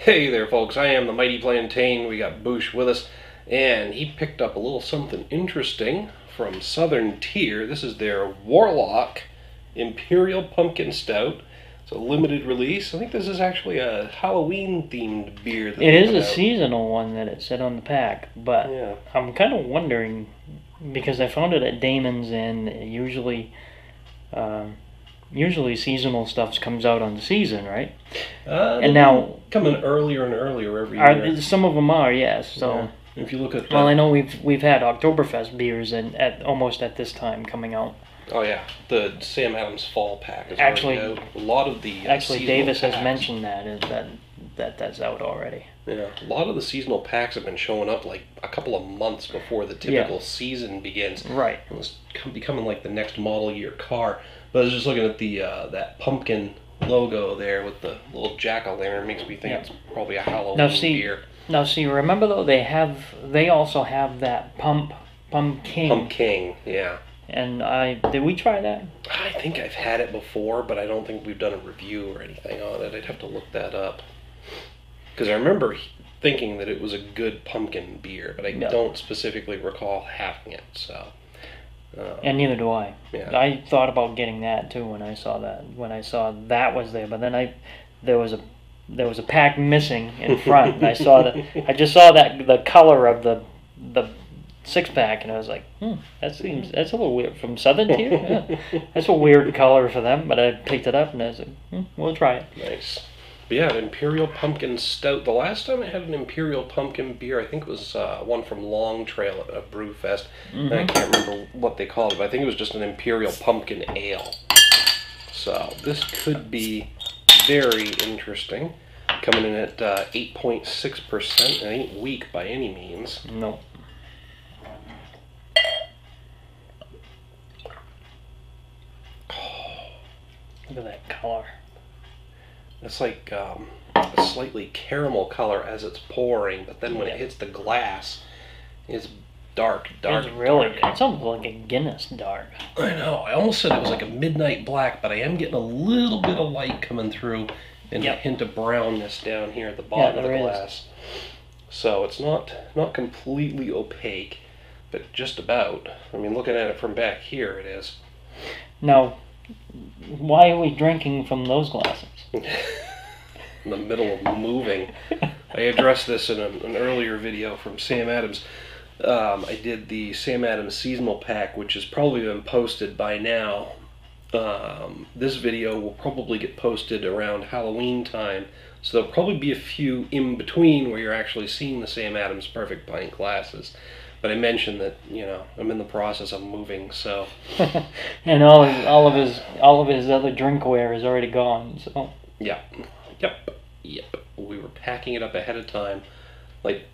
Hey there, folks. I am the Mighty Plantain. We got Boosh with us, and he picked up a little something interesting from Southern Tier. This is their Warlock Imperial Pumpkin Stout. It's a limited release. I think this is actually a Halloween-themed beer. It is a seasonal one that it said on the pack, but yeah. I'm kind of wondering, because I found it at Damon's, and usually seasonal stuff comes out on the season, right? And now coming earlier and earlier every year. Some of them are, yes. So yeah. If you look at well, I know we've had Oktoberfest beers almost at this time coming out. Oh yeah, the Sam Adams Fall Pack is actually already out. A lot of the Davis packs has mentioned that's out already. Yeah, a lot of the seasonal packs have been showing up like a couple of months before the typical season begins. Right. It's becoming like the next model year car. But I was just looking at the that pumpkin logo there with the little jack-o'-lantern. It makes me think it's probably a Halloween beer. Now see, remember though, they also have that Pumpkin. Pumpkin, yeah. And did we try that? I think I've had it before, but I don't think we've done a review or anything on it. I'd have to look that up. Because I remember thinking that it was a good pumpkin beer, but I don't specifically recall having it. So. And neither do I. Yeah. I thought about getting that too when I saw that. When I saw that was there, but then there was a pack missing in front, and I just saw that the color of the 6-pack, and I was like, that's a little weird from Southern Tier. Yeah. That's a weird color for them, but I picked it up and I was like, we'll try it. Nice. But yeah, an Imperial Pumpkin Stout. The last time I had an Imperial Pumpkin beer, I think it was one from Long Trail at a brew fest. Mm-hmm. I can't remember what they called it, but I think it was just an Imperial Pumpkin Ale. So this could be very interesting. Coming in at 8.6%. It ain't weak by any means. No. Look at that color. It's like a slightly caramel color as it's pouring, but then when it hits the glass, it's dark. It's almost like a Guinness dark. I know. I almost said it was like a midnight black, but I am getting a little bit of light coming through and a hint of brownness down here at the bottom of the glass. So it's not completely opaque, but just about. I mean, looking at it from back here, it is. Now, why are we drinking from those glasses? In the middle of moving. I addressed this in an earlier video from Sam Adams. I did the Sam Adams seasonal pack, which has probably been posted by now. This video will probably get posted around Halloween time, so there'll probably be a few in between where you're actually seeing the Sam Adams Perfect Pint glasses. But I mentioned that, I'm in the process of moving, so. And all of his other drinkware is already gone, so. Yeah. Yep. We were packing it up ahead of time, like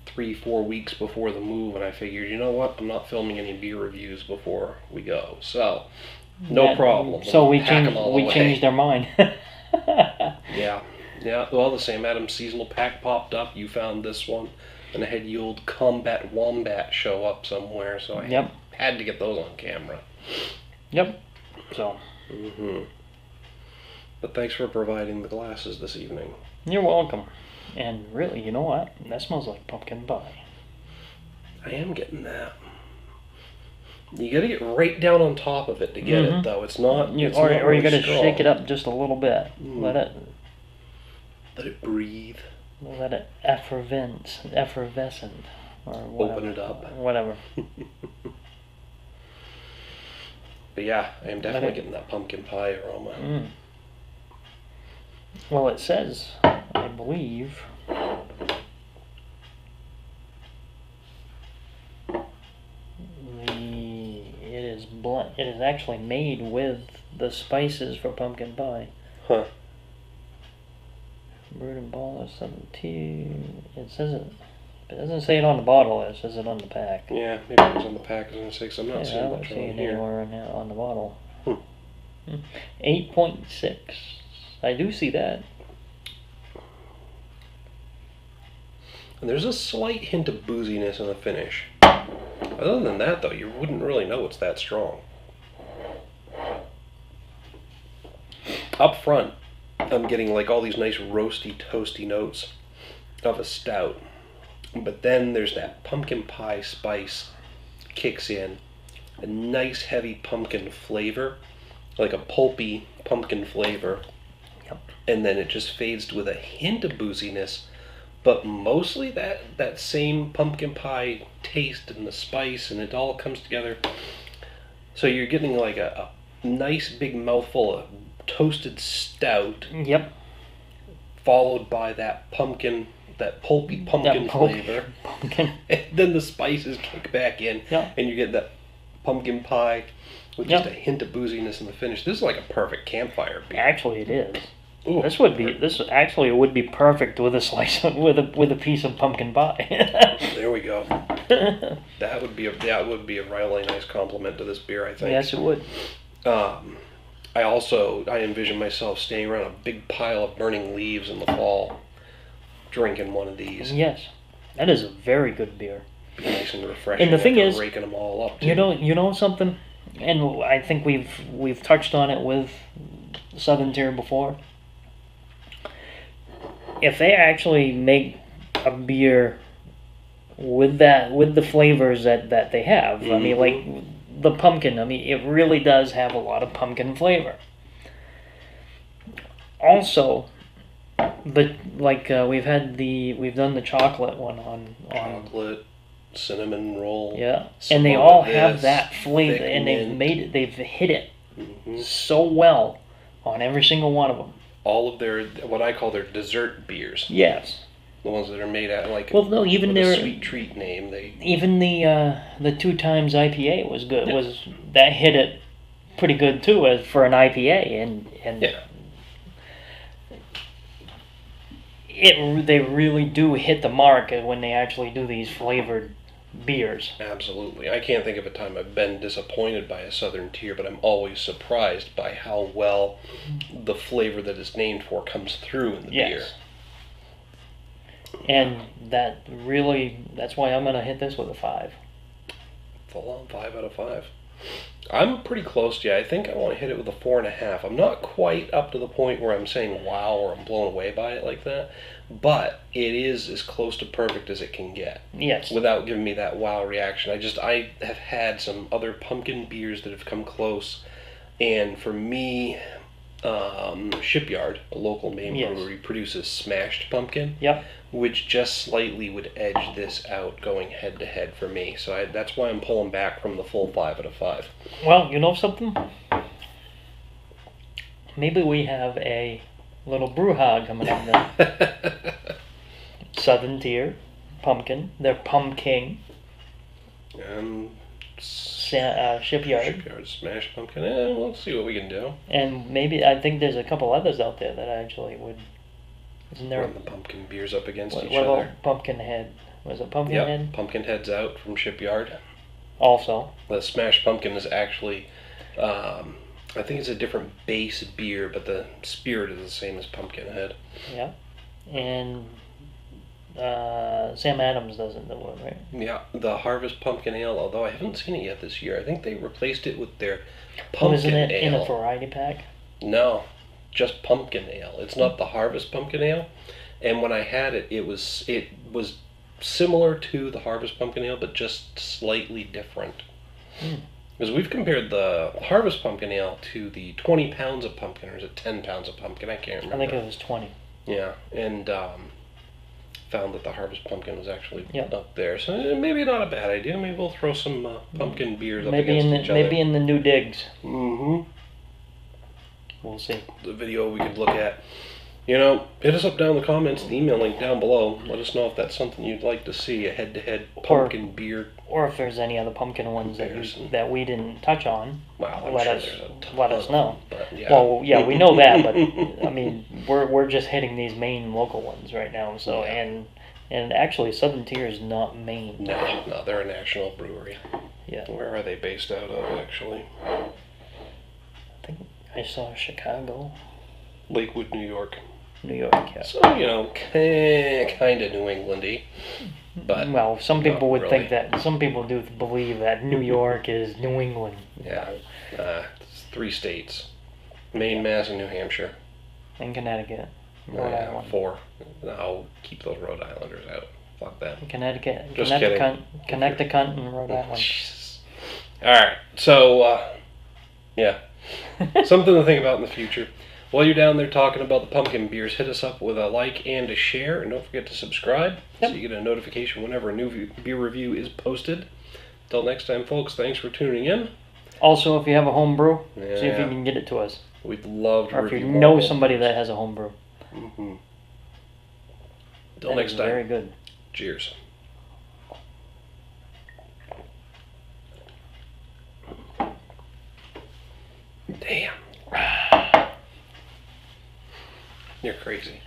3-4 weeks before the move, and I figured, you know what? I'm not filming any beer reviews before we go, so no problem. So we changed our mind. Yeah. Well, the Sam Adams seasonal pack popped up. You found this one. And I had the old Combat Wombat show up somewhere, so I had to get those on camera. Yep. So. But thanks for providing the glasses this evening. You're welcome. And really, you know what? That smells like pumpkin pie. I am getting that. You gotta get right down on top of it to get it, though. It's not. Or you gotta shake it up just a little bit. Let it breathe. Let it effervescent, or whatever. Open it up. Whatever. But yeah, I am definitely getting that pumpkin pie aroma. Well, it says, I believe, it is actually made with the spices for pumpkin pie. Huh. Brewed and bottled 17. It says it. It doesn't say it on the bottle. It says it on the pack. Yeah, maybe it was on the pack. I was gonna say, because I'm not seeing much on here. Anywhere on the bottle. 8.6. I do see that. And there's a slight hint of booziness in the finish. Other than that, though, you wouldn't really know it's that strong. Up front, I'm getting like all these nice roasty, toasty notes of a stout. But then there's that pumpkin pie spice kicks in. A nice heavy pumpkin flavor, like a pulpy pumpkin flavor. Yep. And then it just fades with a hint of booziness, but mostly that same pumpkin pie taste and the spice, and it all comes together. So you're getting like a nice big mouthful of toasted stout. Yep. Followed by that pumpkin, that pulpy pumpkin flavor. Pumpkin. And then the spices kick back in, Yep. and you get that pumpkin pie with Yep. just a hint of booziness in the finish. This is like a perfect campfire beer. Actually, it is. Ooh. This actually would be perfect with a slice of, with a piece of pumpkin pie. There we go. That would be a really nice compliment to this beer, I think. Yes, it would. I envision myself staying around a big pile of burning leaves in the fall, drinking one of these. Yes, that is a very good beer. Be nice and refreshing. And the thing after is, raking them all up. Too. you know something, and I think we've touched on it with Southern Tier before. If they actually make a beer with the flavors that they have, I mean, like the pumpkin, I mean, it really does have a lot of pumpkin flavor. Also, we've done the chocolate one on chocolate, cinnamon roll. Yeah, and they all have this, that flavor, and they've hit it so well on every single one of them. All of their, what I call their dessert beers. Yes. The ones that are made out like even with their a sweet treat name. Even the 2 times IPA was good. That hit it pretty good too as for an IPA, and yeah. They really do hit the mark when they actually do these flavored beers. Absolutely. I can't think of a time I've been disappointed by a Southern Tier, but I'm always surprised by how well the flavor that it's named for comes through in the beer. And that's why I'm going to hit this with a 5. Full on 5 out of 5. I'm pretty close to you. I think I want to hit it with a 4.5. I'm not quite up to the point where I'm saying wow or I'm blown away by it like that, but it is as close to perfect as it can get. Yes. Without giving me that wow reaction. I have had some other pumpkin beers that have come close, and for me, Shipyard, a local Maine brewery, produces smashed pumpkin. Yep. Which just slightly would edge this out going head to head for me. So that's why I'm pulling back from the full 5 out of 5. Well, you know something? Maybe we have a little brouhaha coming up then. Southern Tier, pumpkin. They're pumpkin. Shipyard. Shipyard smashed pumpkin. We'll see what we can do. And maybe I think there's a couple others out there that actually would. Isn't there? Run the pumpkin beers up against each what other. About Pumpkinhead? Was it Pumpkinhead? Yep, Pumpkinhead's out from Shipyard. Also. The smashed pumpkin is actually, I think it's a different base beer, but the spirit is the same as Pumpkinhead. Yeah. And Sam Adams doesn't do it, right? Yeah, the Harvest Pumpkin Ale, although I haven't seen it yet this year. I think they replaced it with their Pumpkin Ale. Isn't it in a variety pack? No, just Pumpkin Ale. It's not the Harvest Pumpkin Ale. And when I had it, it was similar to the Harvest Pumpkin Ale, but just slightly different. Because we've compared the Harvest Pumpkin Ale to the 20 pounds of pumpkin, or is it 10 pounds of pumpkin? I can't remember. I think it was 20. Yeah, and found that the Harvest Pumpkin was actually up there. So maybe not a bad idea. Maybe we'll throw some pumpkin beers up against each other. Maybe in the new digs. Mm-hmm. We'll see. The video we could look at. You know, hit us up down in the comments, the email link down below. Let us know if that's something you'd like to see, a head-to-head pumpkin beer. Or if there's any other pumpkin ones that we didn't touch on. Wow, let us know. But, yeah. Well, yeah, we know that, but I mean, we're just hitting these main local ones right now. So and actually, Southern Tier is not Maine. No, they're a national brewery. Yeah. Where are they based out of, actually? I think I saw Chicago. Lakewood, New York. New York, yeah. So, you know, kind of New Englandy, but well, some people would really think that. Some people do believe that New York is New England. Yeah, it's 3 states: Maine, Mass, and New Hampshire. In Connecticut. Rhode Yeah, Island. 4. No, keep those Rhode Islanders out. Fuck them. Connecticut. Just kidding. Connecticut and Rhode Island. Jesus. Alright, so, yeah. Something to think about in the future. While you're down there talking about the pumpkin beers, hit us up with a like and a share, and don't forget to subscribe so you get a notification whenever a new beer review is posted. Until next time, folks, thanks for tuning in. Also, if you have a home brew, see if you Yeah. can get it to us. We'd love to Or if you review know more somebody beers. that has a home brew. Mm-hmm. Until That next is time. very good. Cheers. Damn. You're crazy.